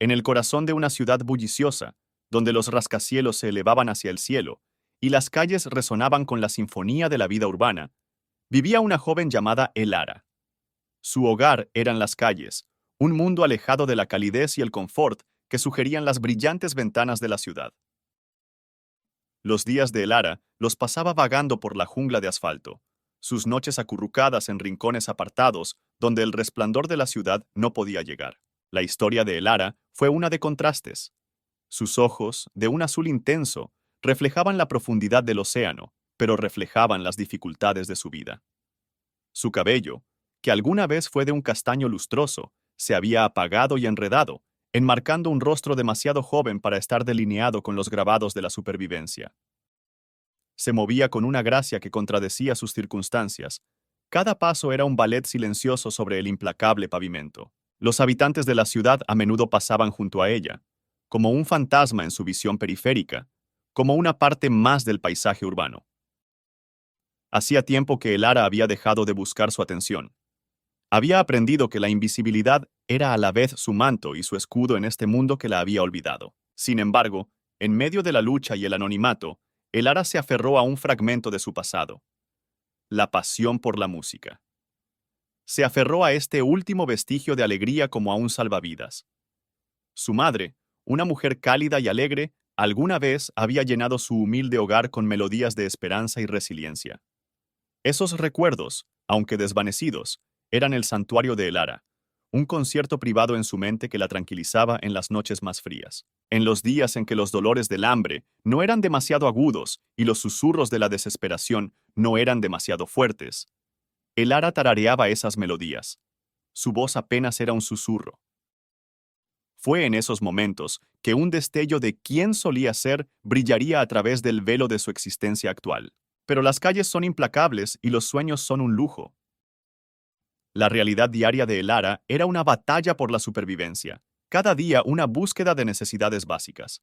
en el corazón de una ciudad bulliciosa, donde los rascacielos se elevaban hacia el cielo y las calles resonaban con la sinfonía de la vida urbana, vivía una joven llamada Elara. Su hogar eran las calles, un mundo alejado de la calidez y el confort que sugerían las brillantes ventanas de la ciudad. Los días de Elara los pasaba vagando por la jungla de asfalto, sus noches acurrucadas en rincones apartados donde el resplandor de la ciudad no podía llegar. La historia de Elara fue una de contrastes. Sus ojos, de un azul intenso, reflejaban la profundidad del océano, pero reflejaban las dificultades de su vida. Su cabello, que alguna vez fue de un castaño lustroso, se había apagado y enredado, enmarcando un rostro demasiado joven para estar delineado con los grabados de la supervivencia. Se movía con una gracia que contradecía sus circunstancias. Cada paso era un ballet silencioso sobre el implacable pavimento. Los habitantes de la ciudad a menudo pasaban junto a ella, como un fantasma en su visión periférica, como una parte más del paisaje urbano. Hacía tiempo que Elara había dejado de buscar su atención. Había aprendido que la invisibilidad era a la vez su manto y su escudo en este mundo que la había olvidado. Sin embargo, en medio de la lucha y el anonimato, Elara se aferró a un fragmento de su pasado: la pasión por la música. Se aferró a este último vestigio de alegría como a un salvavidas. Su madre, una mujer cálida y alegre, alguna vez había llenado su humilde hogar con melodías de esperanza y resiliencia. Esos recuerdos, aunque desvanecidos, eran el santuario de Elara, un concierto privado en su mente que la tranquilizaba en las noches más frías. En los días en que los dolores del hambre no eran demasiado agudos y los susurros de la desesperación no eran demasiado fuertes, Elara tarareaba esas melodías. Su voz apenas era un susurro. Fue en esos momentos que un destello de quién solía ser brillaría a través del velo de su existencia actual. Pero las calles son implacables y los sueños son un lujo. La realidad diaria de Elara era una batalla por la supervivencia, cada día una búsqueda de necesidades básicas.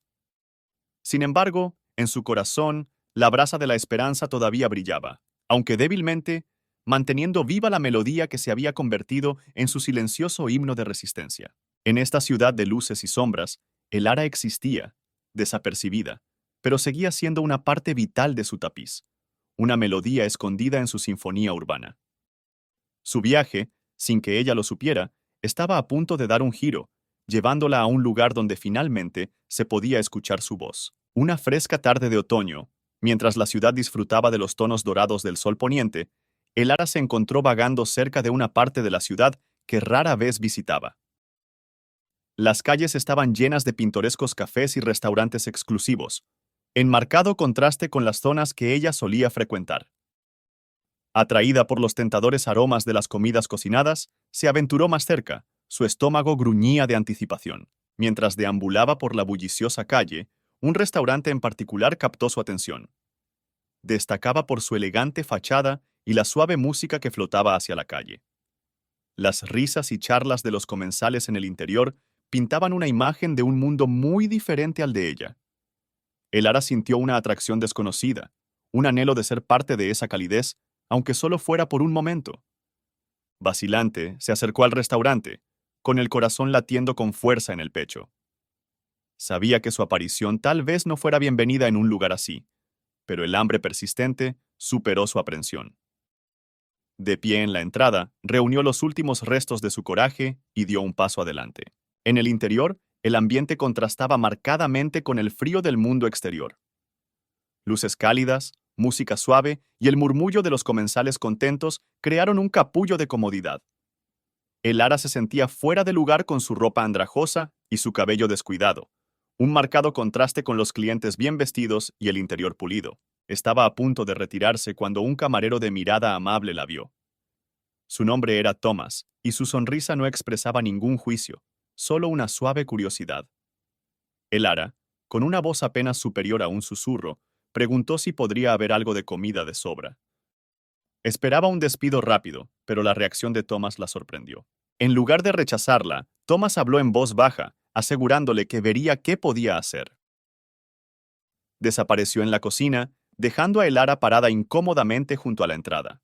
Sin embargo, en su corazón, la brasa de la esperanza todavía brillaba, aunque débilmente, manteniendo viva la melodía que se había convertido en su silencioso himno de resistencia. En esta ciudad de luces y sombras, Elara existía, desapercibida, pero seguía siendo una parte vital de su tapiz, una melodía escondida en su sinfonía urbana. Su viaje, sin que ella lo supiera, estaba a punto de dar un giro, llevándola a un lugar donde finalmente se podía escuchar su voz. Una fresca tarde de otoño, mientras la ciudad disfrutaba de los tonos dorados del sol poniente, Elara se encontró vagando cerca de una parte de la ciudad que rara vez visitaba. Las calles estaban llenas de pintorescos cafés y restaurantes exclusivos, en marcado contraste con las zonas que ella solía frecuentar. Atraída por los tentadores aromas de las comidas cocinadas, se aventuró más cerca, su estómago gruñía de anticipación. Mientras deambulaba por la bulliciosa calle, un restaurante en particular captó su atención. Destacaba por su elegante fachada y la suave música que flotaba hacia la calle. Las risas y charlas de los comensales en el interior pintaban una imagen de un mundo muy diferente al de ella. Elara sintió una atracción desconocida, un anhelo de ser parte de esa calidez, aunque solo fuera por un momento. Vacilante, se acercó al restaurante, con el corazón latiendo con fuerza en el pecho. Sabía que su aparición tal vez no fuera bienvenida en un lugar así, pero el hambre persistente superó su aprensión. De pie en la entrada, reunió los últimos restos de su coraje y dio un paso adelante. En el interior, el ambiente contrastaba marcadamente con el frío del mundo exterior. Luces cálidas, música suave y el murmullo de los comensales contentos crearon un capullo de comodidad. Elara se sentía fuera de lugar con su ropa andrajosa y su cabello descuidado, un marcado contraste con los clientes bien vestidos y el interior pulido. Estaba a punto de retirarse cuando un camarero de mirada amable la vio. Su nombre era Thomas, y su sonrisa no expresaba ningún juicio, solo una suave curiosidad. Elara, con una voz apenas superior a un susurro, preguntó si podría haber algo de comida de sobra. Esperaba un despido rápido, pero la reacción de Thomas la sorprendió. En lugar de rechazarla, Thomas habló en voz baja, asegurándole que vería qué podía hacer. Desapareció en la cocina, dejando a Elara parada incómodamente junto a la entrada.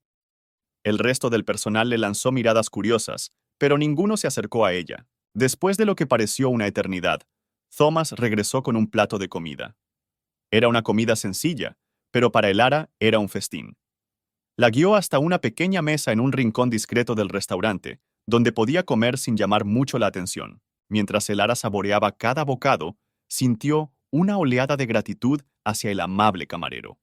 El resto del personal le lanzó miradas curiosas, pero ninguno se acercó a ella. Después de lo que pareció una eternidad, Thomas regresó con un plato de comida. Era una comida sencilla, pero para Elara era un festín. La guió hasta una pequeña mesa en un rincón discreto del restaurante, donde podía comer sin llamar mucho la atención. Mientras Elara saboreaba cada bocado, sintió una oleada de gratitud hacia el amable camarero.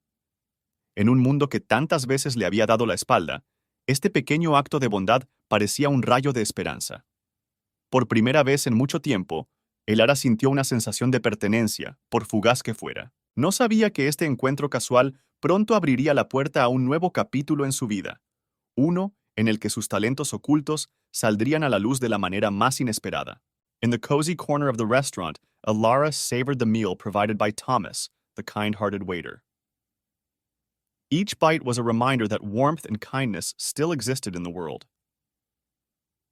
En un mundo que tantas veces le había dado la espalda, este pequeño acto de bondad parecía un rayo de esperanza. Por primera vez en mucho tiempo, Elara sintió una sensación de pertenencia, por fugaz que fuera. No sabía que este encuentro casual pronto abriría la puerta a un nuevo capítulo en su vida, uno en el que sus talentos ocultos saldrían a la luz de la manera más inesperada. In the cozy corner of the restaurant, Elara savored the meal provided by Thomas, the kind-hearted waiter. Each bite was a reminder that warmth and kindness still existed in the world.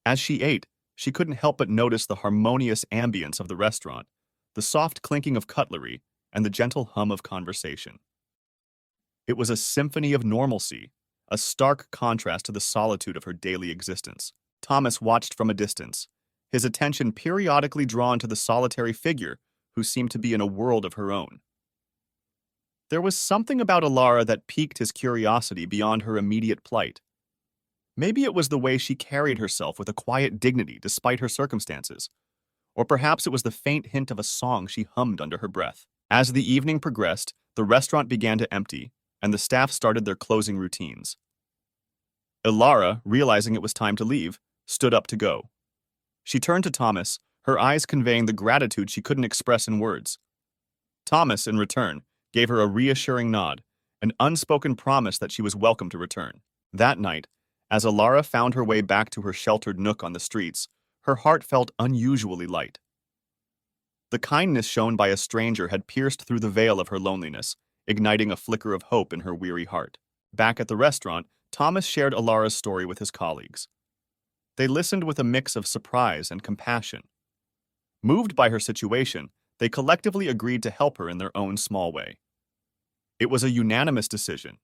As she ate, she couldn't help but notice the harmonious ambience of the restaurant, the soft clinking of cutlery, and the gentle hum of conversation. It was a symphony of normalcy, a stark contrast to the solitude of her daily existence. Thomas watched from a distance, his attention periodically drawn to the solitary figure who seemed to be in a world of her own. There was something about Elara that piqued his curiosity beyond her immediate plight. Maybe it was the way she carried herself with a quiet dignity despite her circumstances, or perhaps it was the faint hint of a song she hummed under her breath. As the evening progressed, the restaurant began to empty, and the staff started their closing routines. Elara, realizing it was time to leave, stood up to go. She turned to Thomas, her eyes conveying the gratitude she couldn't express in words. Thomas, in return, gave her a reassuring nod, an unspoken promise that she was welcome to return. That night, as Elara found her way back to her sheltered nook on the streets, her heart felt unusually light. The kindness shown by a stranger had pierced through the veil of her loneliness, igniting a flicker of hope in her weary heart. Back at the restaurant, Thomas shared Elara's story with his colleagues. They listened with a mix of surprise and compassion. Moved by her situation, they collectively agreed to help her in their own small way. It was a unanimous decision.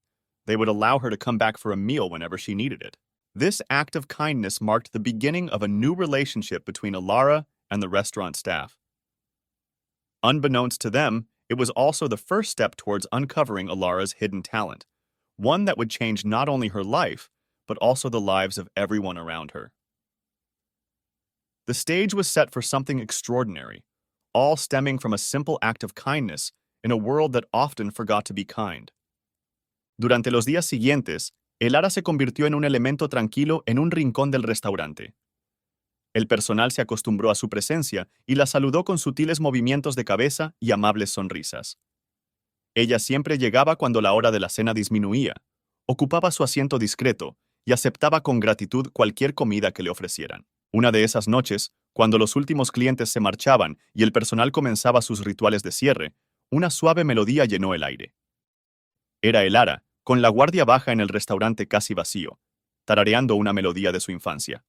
They would allow her to come back for a meal whenever she needed it. This act of kindness marked the beginning of a new relationship between Elara and the restaurant staff. Unbeknownst to them, it was also the first step towards uncovering Elara's hidden talent, one that would change not only her life, but also the lives of everyone around her. The stage was set for something extraordinary, all stemming from a simple act of kindness in a world that often forgot to be kind. Durante los días siguientes, Elara se convirtió en un elemento tranquilo en un rincón del restaurante. El personal se acostumbró a su presencia y la saludó con sutiles movimientos de cabeza y amables sonrisas. Ella siempre llegaba cuando la hora de la cena disminuía, ocupaba su asiento discreto y aceptaba con gratitud cualquier comida que le ofrecieran. Una de esas noches, cuando los últimos clientes se marchaban y el personal comenzaba sus rituales de cierre, una suave melodía llenó el aire. Era Elara, con la guardia baja en el restaurante casi vacío, tarareando una melodía de su infancia.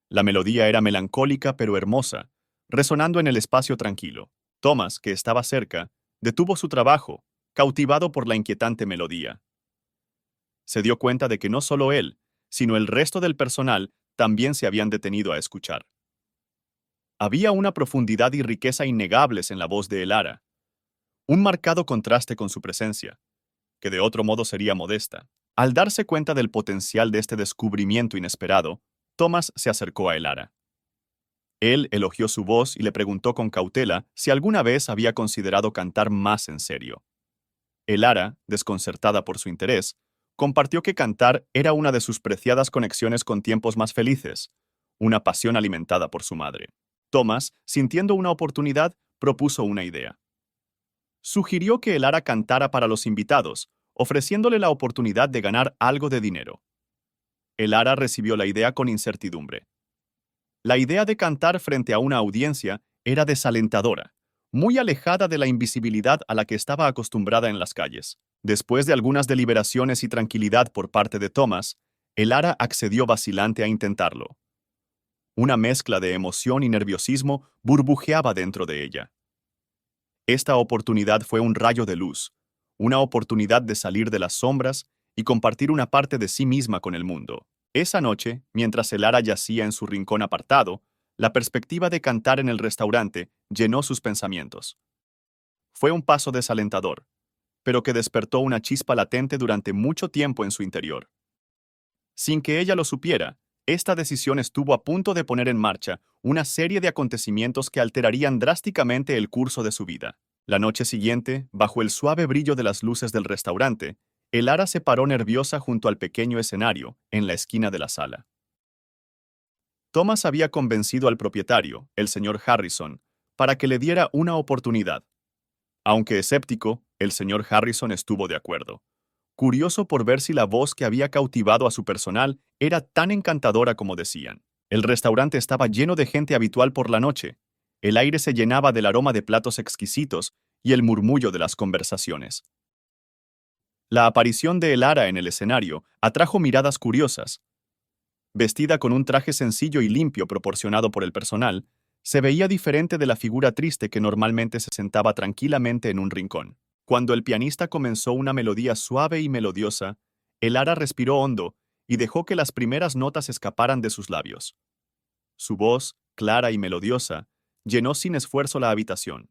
La melodía era melancólica pero hermosa, resonando en el espacio tranquilo. Thomas, que estaba cerca, detuvo su trabajo, cautivado por la inquietante melodía. Se dio cuenta de que no solo él, sino el resto del personal también se habían detenido a escuchar. Había una profundidad y riqueza innegables en la voz de Elara, un marcado contraste con su presencia, que de otro modo sería modesta. Al darse cuenta del potencial de este descubrimiento inesperado, Thomas se acercó a Elara. Él elogió su voz y le preguntó con cautela si alguna vez había considerado cantar más en serio. Elara, desconcertada por su interés, compartió que cantar era una de sus preciadas conexiones con tiempos más felices, una pasión alimentada por su madre. Thomas, sintiendo una oportunidad, propuso una idea. Sugirió que Elara cantara para los invitados, ofreciéndole la oportunidad de ganar algo de dinero. Elara recibió la idea con incertidumbre. La idea de cantar frente a una audiencia era desalentadora, muy alejada de la invisibilidad a la que estaba acostumbrada en las calles. Después de algunas deliberaciones y tranquilidad por parte de Thomas, Elara accedió vacilante a intentarlo. Una mezcla de emoción y nerviosismo burbujeaba dentro de ella. Esta oportunidad fue un rayo de luz, una oportunidad de salir de las sombras y compartir una parte de sí misma con el mundo. Esa noche, mientras Elara yacía en su rincón apartado, la perspectiva de cantar en el restaurante llenó sus pensamientos. Fue un paso desalentador, pero que despertó una chispa latente durante mucho tiempo en su interior. Sin que ella lo supiera, esta decisión estuvo a punto de poner en marcha una serie de acontecimientos que alterarían drásticamente el curso de su vida. La noche siguiente, bajo el suave brillo de las luces del restaurante, Elara se paró nerviosa junto al pequeño escenario, en la esquina de la sala. Thomas había convencido al propietario, el señor Harrison, para que le diera una oportunidad. Aunque escéptico, el señor Harrison estuvo de acuerdo, curioso por ver si la voz que había cautivado a su personal era tan encantadora como decían. El restaurante estaba lleno de gente habitual por la noche. El aire se llenaba del aroma de platos exquisitos y el murmullo de las conversaciones. La aparición de Elara en el escenario atrajo miradas curiosas. Vestida con un traje sencillo y limpio proporcionado por el personal, se veía diferente de la figura triste que normalmente se sentaba tranquilamente en un rincón. Cuando el pianista comenzó una melodía suave y melodiosa, Elara respiró hondo y dejó que las primeras notas escaparan de sus labios. Su voz, clara y melodiosa, llenó sin esfuerzo la habitación.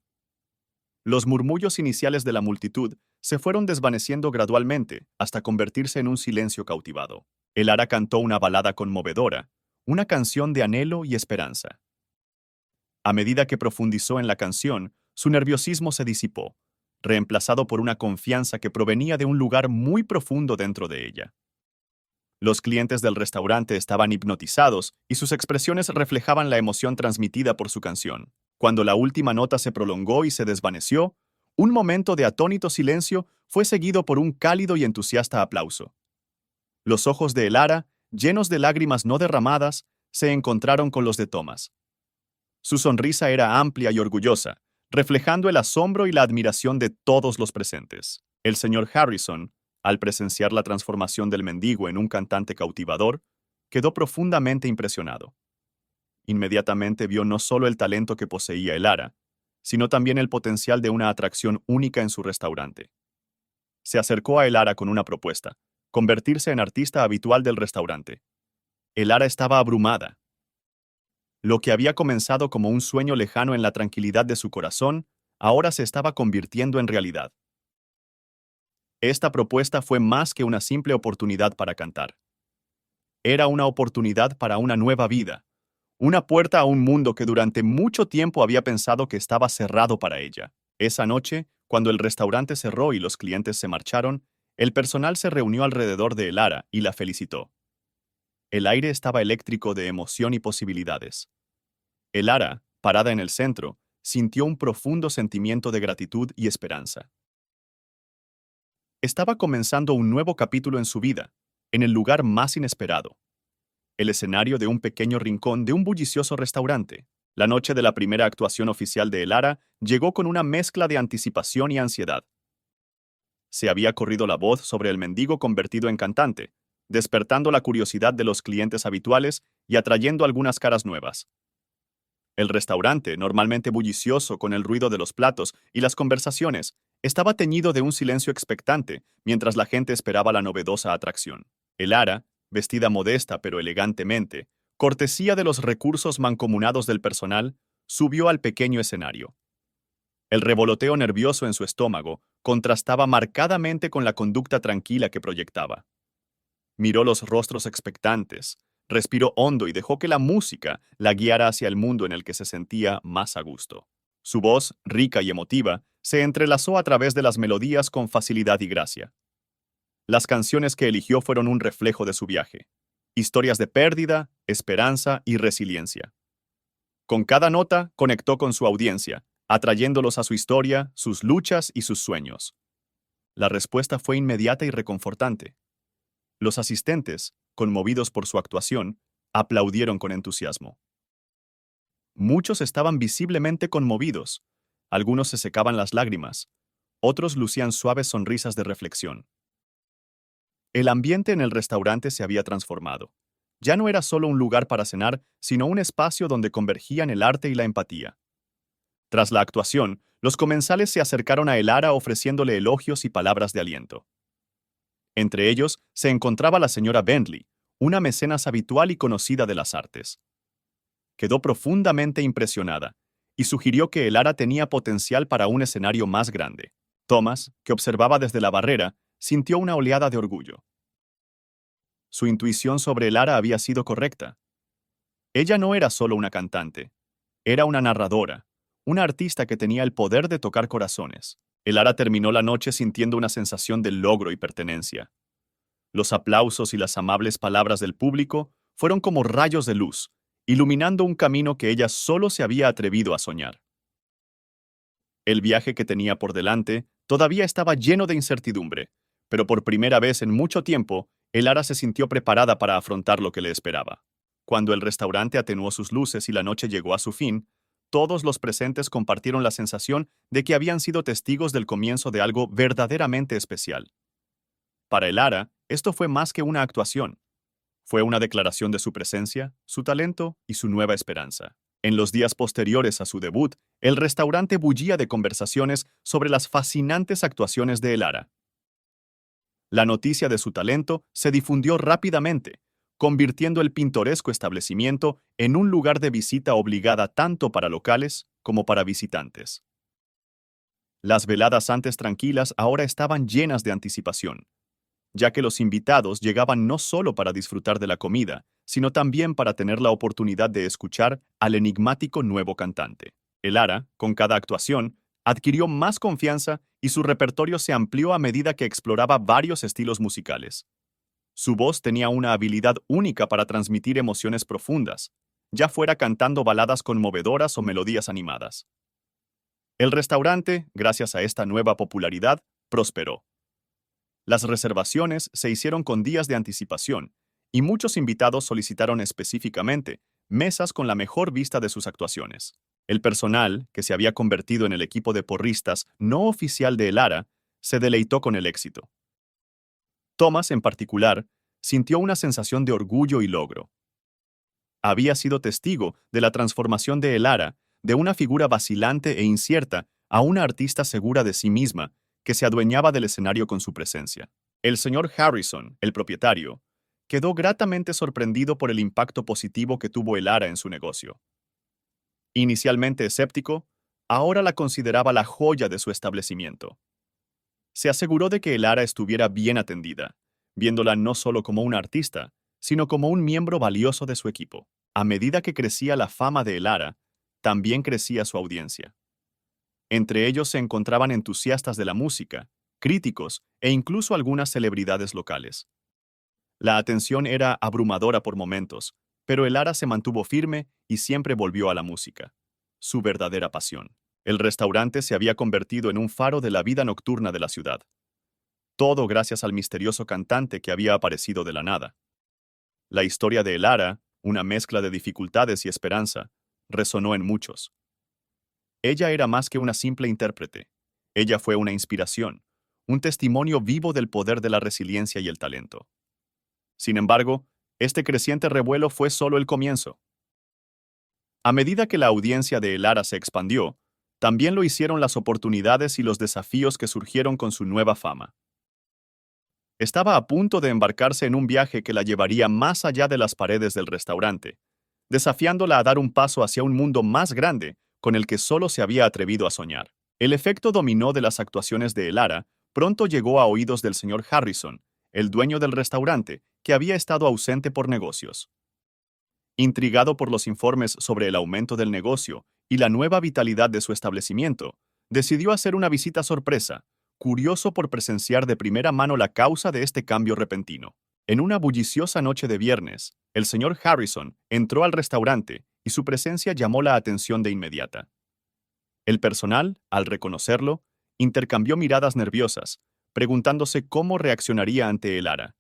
Los murmullos iniciales de la multitud se fueron desvaneciendo gradualmente hasta convertirse en un silencio cautivado. Elara cantó una balada conmovedora, una canción de anhelo y esperanza. A medida que profundizó en la canción, su nerviosismo se disipó, reemplazado por una confianza que provenía de un lugar muy profundo dentro de ella. Los clientes del restaurante estaban hipnotizados y sus expresiones reflejaban la emoción transmitida por su canción. Cuando la última nota se prolongó y se desvaneció, un momento de atónito silencio fue seguido por un cálido y entusiasta aplauso. Los ojos de Elara, llenos de lágrimas no derramadas, se encontraron con los de Thomas. Su sonrisa era amplia y orgullosa, reflejando el asombro y la admiración de todos los presentes. El señor Harrison, al presenciar la transformación del mendigo en un cantante cautivador, quedó profundamente impresionado. Inmediatamente vio no solo el talento que poseía Elara, sino también el potencial de una atracción única en su restaurante. Se acercó a Elara con una propuesta: convertirse en artista habitual del restaurante. Elara estaba abrumada. Lo que había comenzado como un sueño lejano en la tranquilidad de su corazón, ahora se estaba convirtiendo en realidad. Esta propuesta fue más que una simple oportunidad para cantar. Era una oportunidad para una nueva vida, una puerta a un mundo que durante mucho tiempo había pensado que estaba cerrado para ella. Esa noche, cuando el restaurante cerró y los clientes se marcharon, el personal se reunió alrededor de Elara y la felicitó. El aire estaba eléctrico de emoción y posibilidades. Elara, parada en el centro, sintió un profundo sentimiento de gratitud y esperanza. Estaba comenzando un nuevo capítulo en su vida, en el lugar más inesperado. El escenario de un pequeño rincón de un bullicioso restaurante. La noche de la primera actuación oficial de Elara llegó con una mezcla de anticipación y ansiedad. Se había corrido la voz sobre el mendigo convertido en cantante, despertando la curiosidad de los clientes habituales y atrayendo algunas caras nuevas. El restaurante, normalmente bullicioso con el ruido de los platos y las conversaciones, estaba teñido de un silencio expectante mientras la gente esperaba la novedosa atracción. Elara, vestida modesta pero elegantemente, cortesía de los recursos mancomunados del personal, subió al pequeño escenario. El revoloteo nervioso en su estómago contrastaba marcadamente con la conducta tranquila que proyectaba. Miró los rostros expectantes, respiró hondo y dejó que la música la guiara hacia el mundo en el que se sentía más a gusto. Su voz, rica y emotiva, se entrelazó a través de las melodías con facilidad y gracia. Las canciones que eligió fueron un reflejo de su viaje. Historias de pérdida, esperanza y resiliencia. Con cada nota conectó con su audiencia, atrayéndolos a su historia, sus luchas y sus sueños. La respuesta fue inmediata y reconfortante. Los asistentes, conmovidos por su actuación, aplaudieron con entusiasmo. Muchos estaban visiblemente conmovidos. Algunos se secaban las lágrimas. Otros lucían suaves sonrisas de reflexión. El ambiente en el restaurante se había transformado. Ya no era solo un lugar para cenar, sino un espacio donde convergían el arte y la empatía. Tras la actuación, los comensales se acercaron a Elara ofreciéndole elogios y palabras de aliento. Entre ellos se encontraba la señora Bentley, una mecenas habitual y conocida de las artes. quedó profundamente impresionada y sugirió que el Ara tenía potencial para un escenario más grande. Thomas, que observaba desde la barrera, sintió una oleada de orgullo. Su intuición sobre el Ara había sido correcta. Ella no era solo una cantante, era una narradora, una artista que tenía el poder de tocar corazones. El Ara terminó la noche sintiendo una sensación de logro y pertenencia. Los aplausos y las amables palabras del público fueron como rayos de luz, iluminando un camino que ella solo se había atrevido a soñar. El viaje que tenía por delante todavía estaba lleno de incertidumbre, pero por primera vez en mucho tiempo, el Ara se sintió preparada para afrontar lo que le esperaba. Cuando el restaurante atenuó sus luces y la noche llegó a su fin, todos los presentes compartieron la sensación de que habían sido testigos del comienzo de algo verdaderamente especial. Para el Ara, esto fue más que una actuación. Fue una declaración de su presencia, su talento y su nueva esperanza. En los días posteriores a su debut, el restaurante bullía de conversaciones sobre las fascinantes actuaciones de el Ara. La noticia de su talento se difundió rápidamente, convirtiendo el pintoresco establecimiento en un lugar de visita obligada tanto para locales como para visitantes. Las veladas antes tranquilas ahora estaban llenas de anticipación, ya que los invitados llegaban no solo para disfrutar de la comida, sino también para tener la oportunidad de escuchar al enigmático nuevo cantante. El Ara, con cada actuación, adquirió más confianza y su repertorio se amplió a medida que exploraba varios estilos musicales. Su voz tenía una habilidad única para transmitir emociones profundas, ya fuera cantando baladas conmovedoras o melodías animadas. El restaurante, gracias a esta nueva popularidad, prosperó. Las reservaciones se hicieron con días de anticipación, y muchos invitados solicitaron específicamente mesas con la mejor vista de sus actuaciones. El personal, que se había convertido en el equipo de porristas no oficial de el Ara, se deleitó con el éxito. Thomas, en particular, sintió una sensación de orgullo y logro. Había sido testigo de la transformación de el Ara, de una figura vacilante e incierta a una artista segura de sí misma, que se adueñaba del escenario con su presencia. El señor Harrison, el propietario, quedó gratamente sorprendido por el impacto positivo que tuvo el Ara en su negocio. Inicialmente escéptico, ahora la consideraba la joya de su establecimiento. Se aseguró de que el Ara estuviera bien atendida, viéndola no solo como una artista, sino como un miembro valioso de su equipo. A medida que crecía la fama de el Ara, también crecía su audiencia. Entre ellos se encontraban entusiastas de la música, críticos e incluso algunas celebridades locales. La atención era abrumadora por momentos, pero el Ara se mantuvo firme y siempre volvió a la música, su verdadera pasión. El restaurante se había convertido en un faro de la vida nocturna de la ciudad. Todo gracias al misterioso cantante que había aparecido de la nada. La historia de el Ara, una mezcla de dificultades y esperanza, resonó en muchos. Ella era más que una simple intérprete. Ella fue una inspiración, un testimonio vivo del poder de la resiliencia y el talento. Sin embargo, este creciente revuelo fue solo el comienzo. A medida que la audiencia de el Ara se expandió, también lo hicieron las oportunidades y los desafíos que surgieron con su nueva fama. Estaba a punto de embarcarse en un viaje que la llevaría más allá de las paredes del restaurante, desafiándola a dar un paso hacia un mundo más grande con el que solo se había atrevido a soñar. El efecto dominó de las actuaciones de el Ara pronto llegó a oídos del señor Harrison, el dueño del restaurante, que había estado ausente por negocios. Intrigado por los informes sobre el aumento del negocio y la nueva vitalidad de su establecimiento, decidió hacer una visita sorpresa, curioso por presenciar de primera mano la causa de este cambio repentino. En una bulliciosa noche de viernes, el señor Harrison entró al restaurante y su presencia llamó la atención de inmediata. El personal, al reconocerlo, intercambió miradas nerviosas, preguntándose cómo reaccionaría ante el Ara,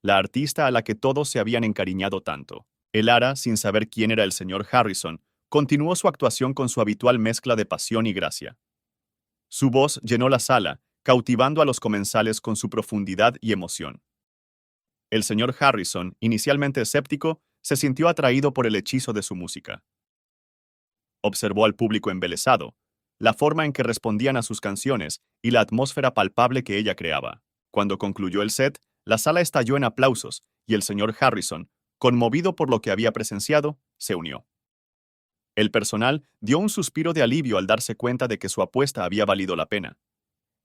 la artista a la que todos se habían encariñado tanto. El Ara, sin saber quién era el señor Harrison, continuó su actuación con su habitual mezcla de pasión y gracia. Su voz llenó la sala, cautivando a los comensales con su profundidad y emoción. El señor Harrison, inicialmente escéptico, se sintió atraído por el hechizo de su música. Observó al público embelesado, la forma en que respondían a sus canciones y la atmósfera palpable que ella creaba. Cuando concluyó el set, la sala estalló en aplausos y el señor Harrison, conmovido por lo que había presenciado, se unió. El personal dio un suspiro de alivio al darse cuenta de que su apuesta había valido la pena.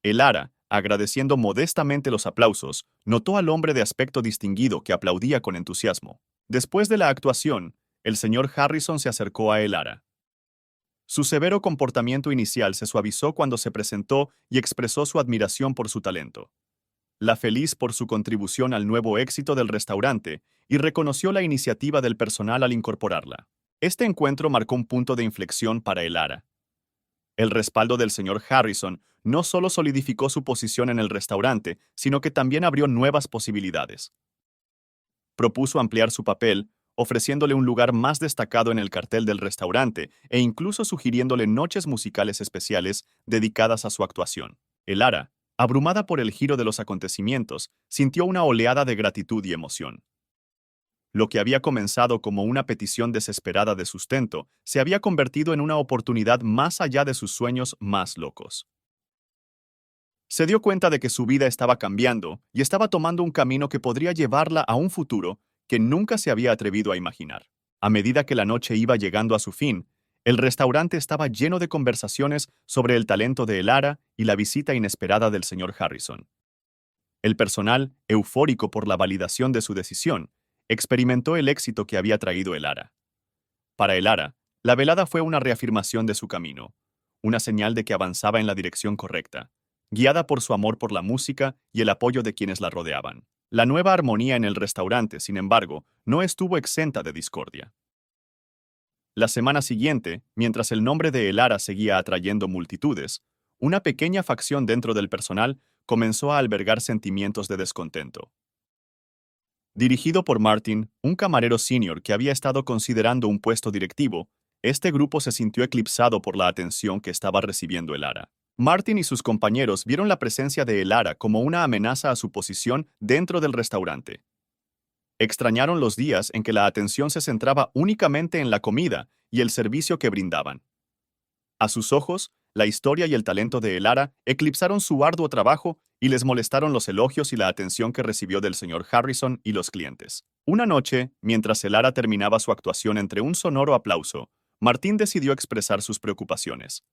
Elara, agradeciendo modestamente los aplausos, notó al hombre de aspecto distinguido que aplaudía con entusiasmo. Después de la actuación, el señor Harrison se acercó a Elara. Su severo comportamiento inicial se suavizó cuando se presentó y expresó su admiración por su talento. La feliz por su contribución al nuevo éxito del restaurante y reconoció la iniciativa del personal al incorporarla. Este encuentro marcó un punto de inflexión para Elara. El respaldo del señor Harrison no solo solidificó su posición en el restaurante, sino que también abrió nuevas posibilidades. Propuso ampliar su papel, ofreciéndole un lugar más destacado en el cartel del restaurante e incluso sugiriéndole noches musicales especiales dedicadas a su actuación. Elara, abrumada por el giro de los acontecimientos, sintió una oleada de gratitud y emoción. Lo que había comenzado como una petición desesperada de sustento se había convertido en una oportunidad más allá de sus sueños más locos. Se dio cuenta de que su vida estaba cambiando y estaba tomando un camino que podría llevarla a un futuro que nunca se había atrevido a imaginar. A medida que la noche iba llegando a su fin, el restaurante estaba lleno de conversaciones sobre el talento de Elara y la visita inesperada del señor Harrison. El personal, eufórico por la validación de su decisión, experimentó el éxito que había traído Elara. Para Elara, la velada fue una reafirmación de su camino, una señal de que avanzaba en la dirección correcta, guiada por su amor por la música y el apoyo de quienes la rodeaban. La nueva armonía en el restaurante, sin embargo, no estuvo exenta de discordia. La semana siguiente, mientras el nombre de Elara seguía atrayendo multitudes, una pequeña facción dentro del personal comenzó a albergar sentimientos de descontento. Dirigido por Martin, un camarero senior que había estado considerando un puesto directivo, este grupo se sintió eclipsado por la atención que estaba recibiendo Elara. Martin y sus compañeros vieron la presencia de Elara como una amenaza a su posición dentro del restaurante. Extrañaron los días en que la atención se centraba únicamente en la comida y el servicio que brindaban. A sus ojos, la historia y el talento de Elara eclipsaron su arduo trabajo y les molestaron los elogios y la atención que recibió del señor Harrison y los clientes. Una noche, mientras Elara terminaba su actuación entre un sonoro aplauso, Martín decidió expresar sus preocupaciones.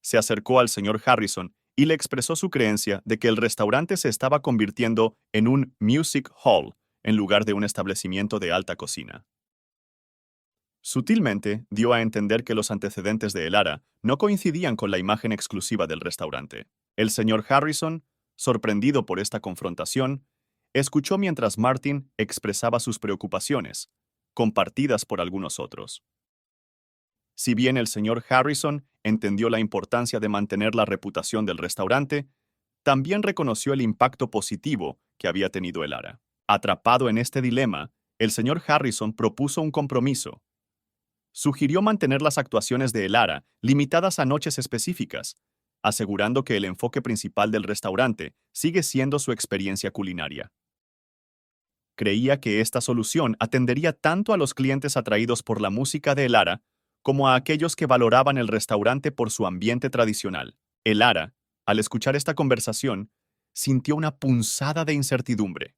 Se acercó al señor Harrison y le expresó su creencia de que el restaurante se estaba convirtiendo en un music hall en lugar de un establecimiento de alta cocina. Sutilmente dio a entender que los antecedentes de Elara no coincidían con la imagen exclusiva del restaurante. El señor Harrison, sorprendido por esta confrontación, escuchó mientras Martin expresaba sus preocupaciones, compartidas por algunos otros. Si bien el señor Harrison entendió la importancia de mantener la reputación del restaurante, también reconoció el impacto positivo que había tenido Elara. Atrapado en este dilema, el señor Harrison propuso un compromiso. Sugirió mantener las actuaciones de Elara limitadas a noches específicas, asegurando que el enfoque principal del restaurante sigue siendo su experiencia culinaria. Creía que esta solución atendería tanto a los clientes atraídos por la música de Elara como a aquellos que valoraban el restaurante por su ambiente tradicional. Elara, al escuchar esta conversación, sintió una punzada de incertidumbre.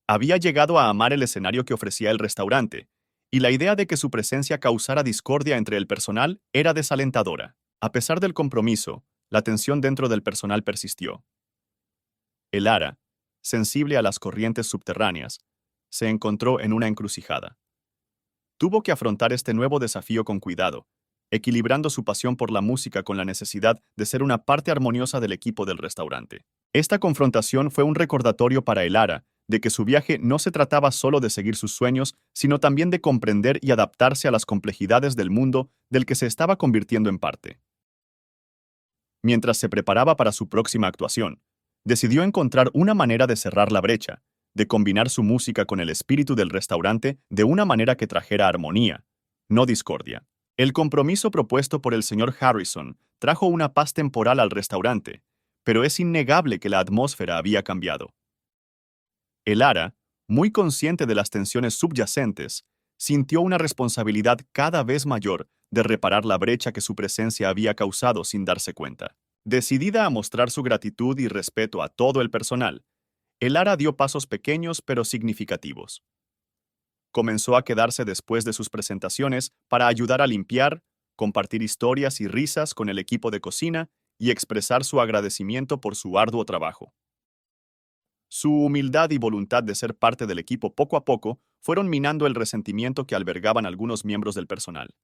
Había llegado a amar el escenario que ofrecía el restaurante, y la idea de que su presencia causara discordia entre el personal era desalentadora. A pesar del compromiso, la tensión dentro del personal persistió. Elara, sensible a las corrientes subterráneas, se encontró en una encrucijada. Tuvo que afrontar este nuevo desafío con cuidado, equilibrando su pasión por la música con la necesidad de ser una parte armoniosa del equipo del restaurante. Esta confrontación fue un recordatorio para Elara de que su viaje no se trataba solo de seguir sus sueños, sino también de comprender y adaptarse a las complejidades del mundo del que se estaba convirtiendo en parte. Mientras se preparaba para su próxima actuación, decidió encontrar una manera de cerrar la brecha, de combinar su música con el espíritu del restaurante de una manera que trajera armonía, no discordia. El compromiso propuesto por el señor Harrison trajo una paz temporal al restaurante, pero es innegable que la atmósfera había cambiado. Elara, muy consciente de las tensiones subyacentes, sintió una responsabilidad cada vez mayor de reparar la brecha que su presencia había causado sin darse cuenta. Decidida a mostrar su gratitud y respeto a todo el personal, Elara dio pasos pequeños pero significativos. Comenzó a quedarse después de sus presentaciones para ayudar a limpiar, compartir historias y risas con el equipo de cocina y expresar su agradecimiento por su arduo trabajo. Su humildad y voluntad de ser parte del equipo poco a poco fueron minando el resentimiento que albergaban algunos miembros del personal.